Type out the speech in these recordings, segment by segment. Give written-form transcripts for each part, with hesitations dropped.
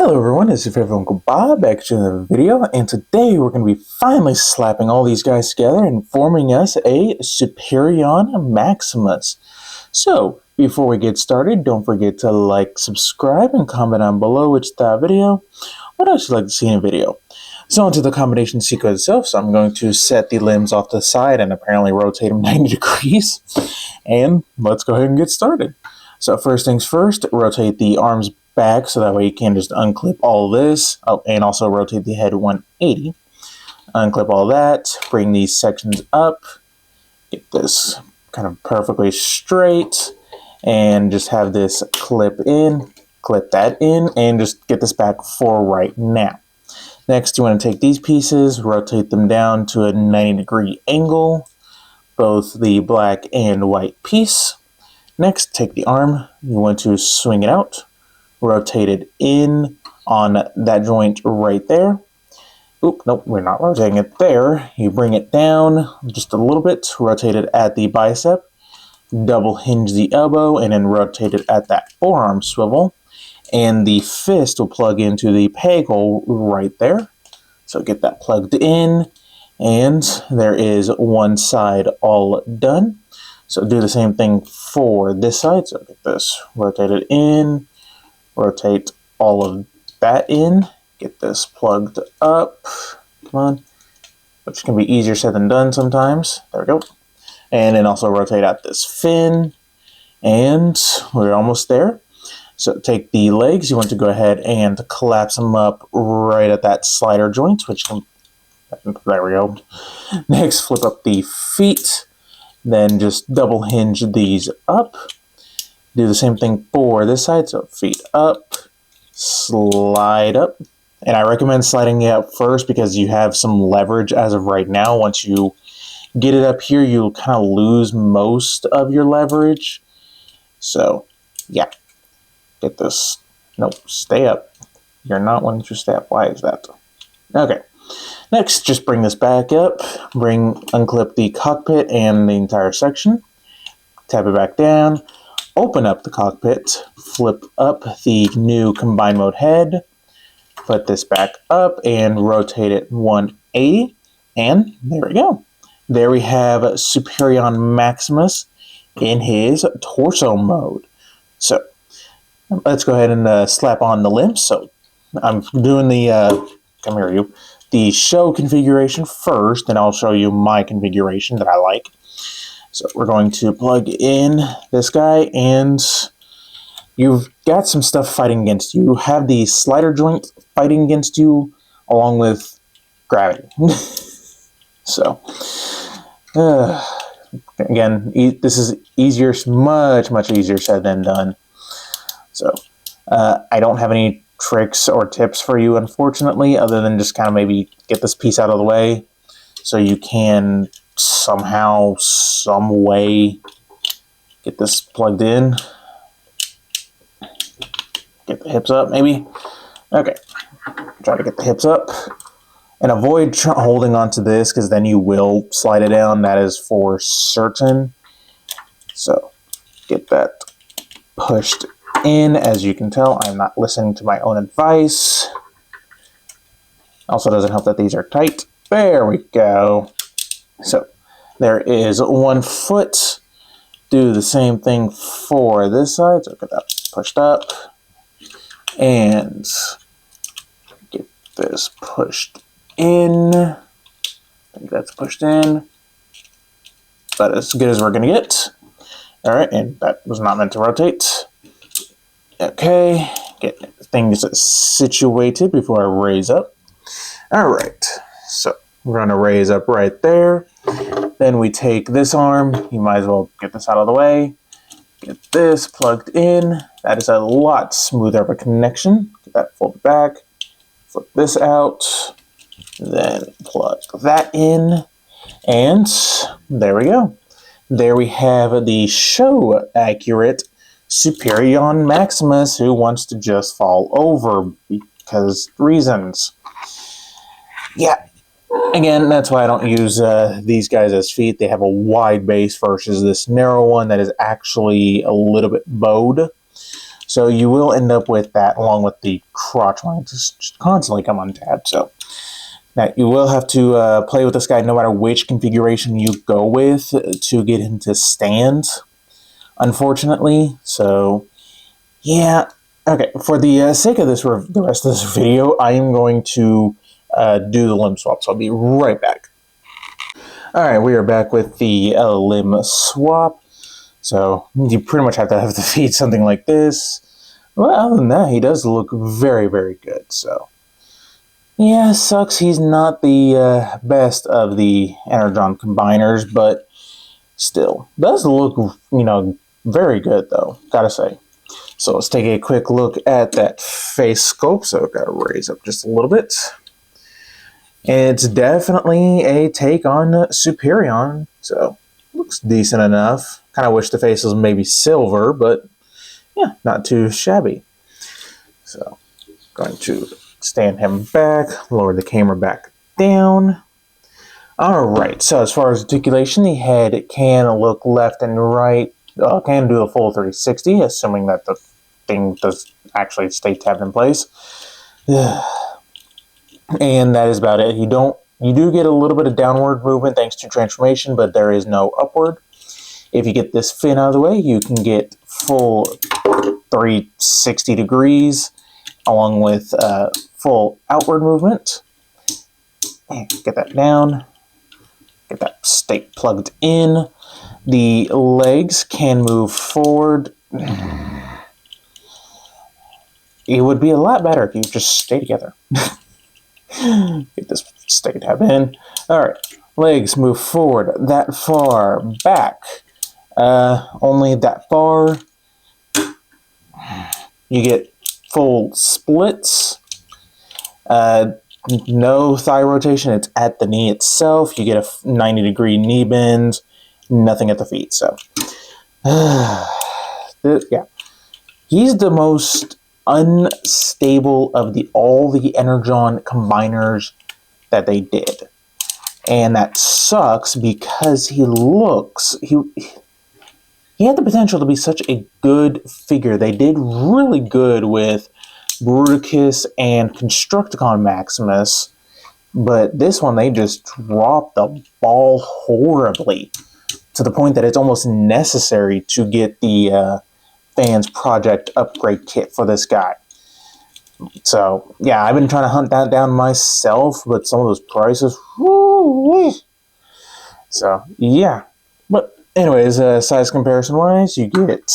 Hello everyone, it's your favorite Uncle Bob back to another video, and today we're going to be finally slapping all these guys together and forming us a Superion Maximus. So, before we get started, don't forget to like, subscribe, and comment down below which video. What else you'd like to see in a video? So onto the combination sequence itself, so I'm going to set the limbs off to the side and apparently rotate them 90 degrees. And let's go ahead and get started. So first things first, rotate the arms back so that way you can just unclip all this. Oh, and also rotate the head 180. Unclip all that, bring these sections up, get this kind of perfectly straight, and just have this clip in, clip that in, and just get this back for right now. Next, you want to take these pieces, rotate them down to a 90-degree angle, both the black and white piece. Next, take the arm, you want to swing it out, rotate it in on that joint right there. Oop, nope, we're not rotating it there. You bring it down just a little bit, rotate it at the bicep, double hinge the elbow, and then rotate it at that forearm swivel. And the fist will plug into the peg hole right there. So get that plugged in, and there is one side all done. So do the same thing for this side. So get this, rotate it in, rotate all of that in, get this plugged up, come on, which can be easier said than done sometimes. There we go. And then also rotate out this fin, and we're almost there. So take the legs, you want to go ahead and collapse them up right at that slider joint, which can, there we go. Next, flip up the feet, then just double hinge these up. Do the same thing for this side, so feet up, slide up. And I recommend sliding it up first because you have some leverage as of right now. Once you get it up here, you'll kind of lose most of your leverage. So, yeah. Get this. Nope, stay up. You're not wanting to stay up. Why is that? Okay. Next, just bring this back up. Unclip the cockpit and the entire section. Tap it back down. Open up the cockpit. Flip up the new combined mode head. Put this back up and rotate it 180. And there we go. There we have Superion Maximus in his torso mode. So, let's go ahead and slap on the limbs. So I'm doing the, come here you, the show configuration first, and I'll show you my configuration that I like. So we're going to plug in this guy, and you've got some stuff fighting against you. You have the slider joint fighting against you, along with gravity. So, again, this is easier, much easier said than done. So, I don't have any tricks or tips for you, unfortunately, other than just kind of maybe get this piece out of the way so you can somehow, some way get this plugged in. Get the hips up, maybe. Okay, try to get the hips up. And avoid holding onto this because then you will slide it down. That is for certain. So, get that pushed in. As you can tell, I'm not listening to my own advice. Also doesn't help that these are tight. There we go. So there is one foot. Do the same thing for this side. So get that pushed up. And get this pushed in. I think that's pushed in. But as good as we're going to get. Alright, and that was not meant to rotate. Okay, get things situated before I raise up. Alright, so we're going to raise up right there. Then we take this arm. You might as well get this out of the way. Get this plugged in. That is a lot smoother of a connection. Get that folded back. Flip this out. Then plug that in. And there we go. There we have the show accurate Superion Maximus who wants to just fall over because reasons. Yeah. Again, that's why I don't use these guys as feet. They have a wide base versus this narrow one that is actually a little bit bowed. So you will end up with that along with the crotch lines just constantly come untapped. So now you will have to play with this guy no matter which configuration you go with to get him to stand, unfortunately. So yeah, okay, for the sake of the rest of this video, I am going to do the limb swap, so I'll be right back. Alright, we are back with the limb swap. So you pretty much have to feed something like this. Well, other than that, he does look very, very good. So yeah, sucks he's not the best of the Energon combiners, but still does look, very good though, gotta say. So let's take a quick look at that face scope. So I've got to raise up just a little bit. It's definitely a take on Superion, so looks decent enough. Kind of wish the face was maybe silver, but yeah, not too shabby. So going to stand him back, lower the camera back down. Alright, so as far as articulation, the head can look left and right, can do a full 360, assuming that the thing does actually stay tabbed in place. And that is about it. You do get a little bit of downward movement thanks to transformation, but there is no upward. If you get this fin out of the way, you can get full 360 degrees along with full outward movement. And get that down. Get that stake plugged in. The legs can move forward. It would be a lot better if you just stay together. Get this stake tab in. Alright, legs move forward that far, back only that far. You get full splits. No thigh rotation, it's at the knee itself. You get a 90-degree knee bend, nothing at the feet. So, yeah. He's the most unstable of all the Energon combiners that they did. And that sucks because he had the potential to be such a good figure. They did really good with Bruticus and Constructicon Maximus, but this one they just dropped the ball horribly to the point that it's almost necessary to get the Fans Project upgrade kit for this guy. So yeah, I've been trying to hunt that down myself, but some of those prices, whoo-wee. So yeah, but anyways, size comparison wise, you get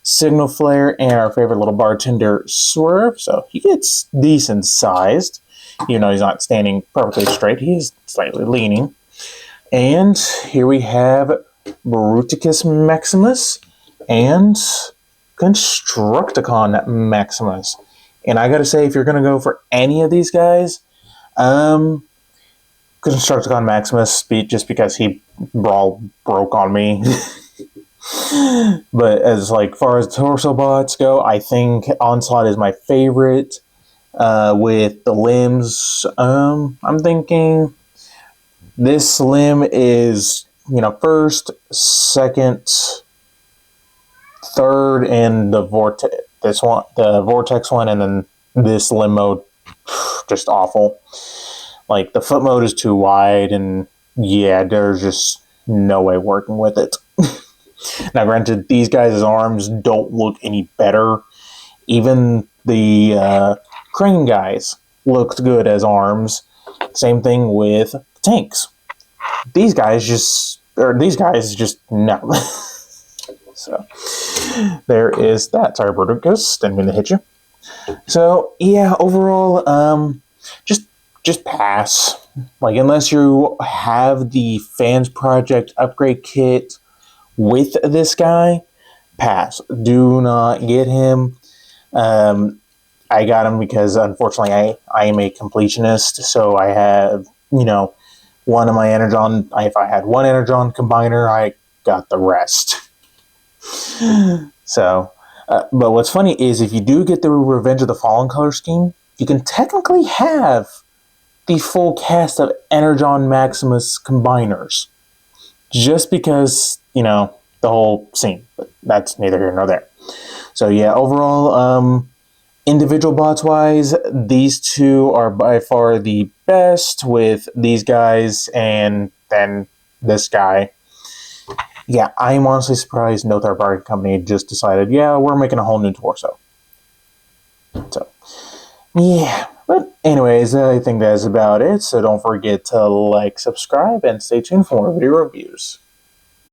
Signal Flare and our favorite little bartender Swerve. So he gets decent sized. You know, he's not standing perfectly straight, he is slightly leaning. And here we have Bruticus Maximus and Constructicon Maximus. And I gotta say, if you're gonna go for any of these guys, Constructicon Maximus, just because he broke on me. But as far as torso bots go, I think Onslaught is my favorite. With the limbs, I'm thinking this limb is, first, second, third, and the vortex. The vortex one, and then this limb mode, just awful. The foot mode is too wide, and yeah, there's just no way working with it. Now, granted, these guys' arms don't look any better. Even the crane guys looked good as arms. Same thing with tanks. These guys just no. So there is that. Sorry, Bruticus, didn't mean to hit you. So yeah, overall, just pass. Unless you have the Fans Project upgrade kit with this guy, pass. Do not get him. I got him because unfortunately I am a completionist, so I have, one of my Energon. If I had one Energon combiner, I got the rest. So, but what's funny is if you do get the Revenge of the Fallen color scheme, you can technically have the full cast of Energon Maximus combiners. Just because, the whole scene. But that's neither here nor there. So yeah, overall, individual bots wise, these two are by far the best, with these guys and then this guy. Yeah, I'm honestly surprised no third party company just decided, yeah, we're making a whole new torso. So, yeah. But anyways, I think that's about it. So don't forget to like, subscribe, and stay tuned for more video reviews.